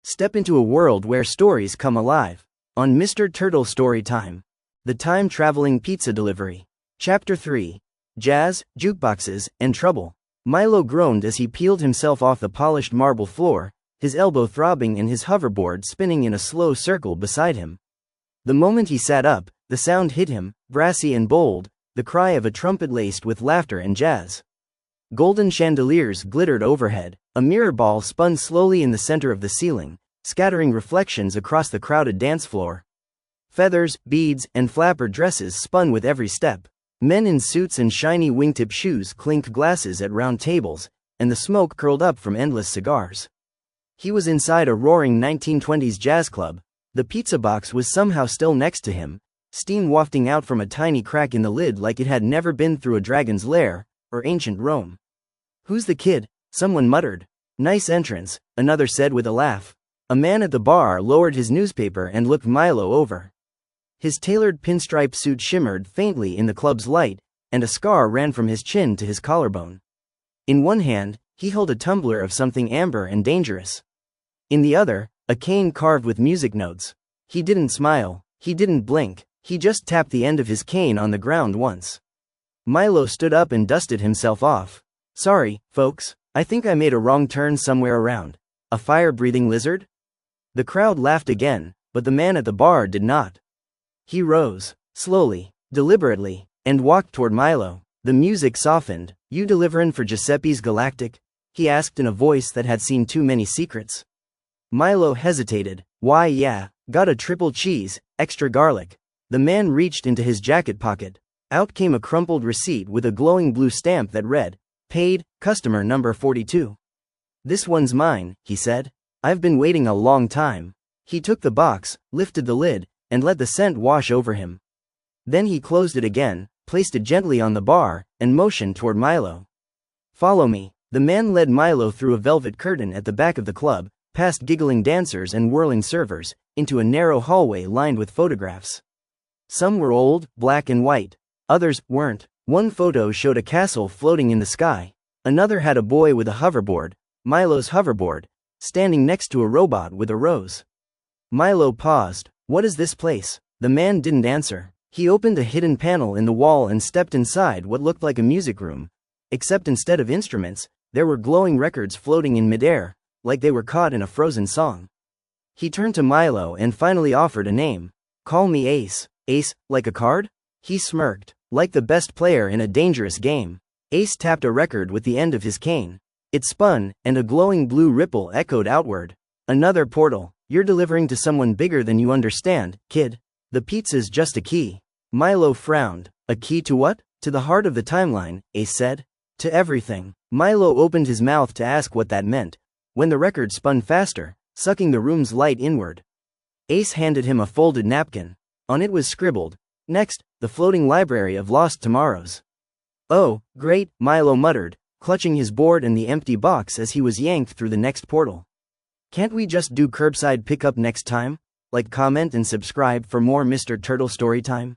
Step into a world where stories come alive. On Mr. Turtle Storytime. The Time-Traveling Pizza Delivery. Chapter 3. Jazz, Jukeboxes, and Trouble. Milo groaned as he peeled himself off the polished marble floor, his elbow throbbing and his hoverboard spinning in a slow circle beside him. The moment he sat up, the sound hit him, brassy and bold, the cry of a trumpet laced with laughter and jazz. Golden chandeliers glittered overhead, a mirror ball spun slowly in the center of the ceiling, scattering reflections across the crowded dance floor. Feathers, beads, and flapper dresses spun with every step. Men in suits and shiny wingtip shoes clinked glasses at round tables, and the smoke curled up from endless cigars. He was inside a roaring 1920s jazz club. The pizza box was somehow still next to him, steam wafting out from a tiny crack in the lid like it had never been through a dragon's lair, or ancient Rome. "Who's the kid?" someone muttered. "Nice entrance," another said with a laugh. A man at the bar lowered his newspaper and looked Milo over. His tailored pinstripe suit shimmered faintly in the club's light, and a scar ran from his chin to his collarbone. In one hand, he held a tumbler of something amber and dangerous. In the other, a cane carved with music notes. He didn't smile, he didn't blink, he just tapped the end of his cane on the ground once. Milo stood up and dusted himself off. "Sorry, folks, I think I made a wrong turn somewhere around. A fire-breathing lizard?" The crowd laughed again, but the man at the bar did not. He rose, slowly, deliberately, and walked toward Milo. The music softened. "You deliverin' for Giuseppe's Galactic?" he asked in a voice that had seen too many secrets. Milo hesitated. "Why, yeah, got a triple cheese, extra garlic." The man reached into his jacket pocket. Out came a crumpled receipt with a glowing blue stamp that read, "Paid, customer number 42. "This one's mine," he said. "I've been waiting a long time." He took the box, lifted the lid, and let the scent wash over him. Then he closed it again, placed it gently on the bar, and motioned toward Milo. "Follow me." The man led Milo through a velvet curtain at the back of the club, past giggling dancers and whirling servers, into a narrow hallway lined with photographs. Some were old, black and white. Others weren't. One photo showed a castle floating in the sky. Another had a boy with a hoverboard, Milo's hoverboard, standing next to a robot with a rose. Milo paused. "What is this place?" The man didn't answer. He opened a hidden panel in the wall and stepped inside what looked like a music room. Except instead of instruments, there were glowing records floating in midair, like they were caught in a frozen song. He turned to Milo and finally offered a name. "Call me Ace." "Ace, like a card?" He smirked. "Like the best player in a dangerous game." Ace tapped a record with the end of his cane. It spun, and a glowing blue ripple echoed outward. "Another portal. You're delivering to someone bigger than you understand, kid. The pizza's just a key." Milo frowned. "A key to what?" "To the heart of the timeline," Ace said. "To everything." Milo opened his mouth to ask what that meant, when the record spun faster, sucking the room's light inward. Ace handed him a folded napkin. On it was scribbled, "Next, the floating library of lost tomorrows." "Oh, great," Milo muttered, clutching his board and the empty box as he was yanked through the next portal. "Can't we just do curbside pickup next time?" Like, comment, and subscribe for more Mr. Turtle Storytime.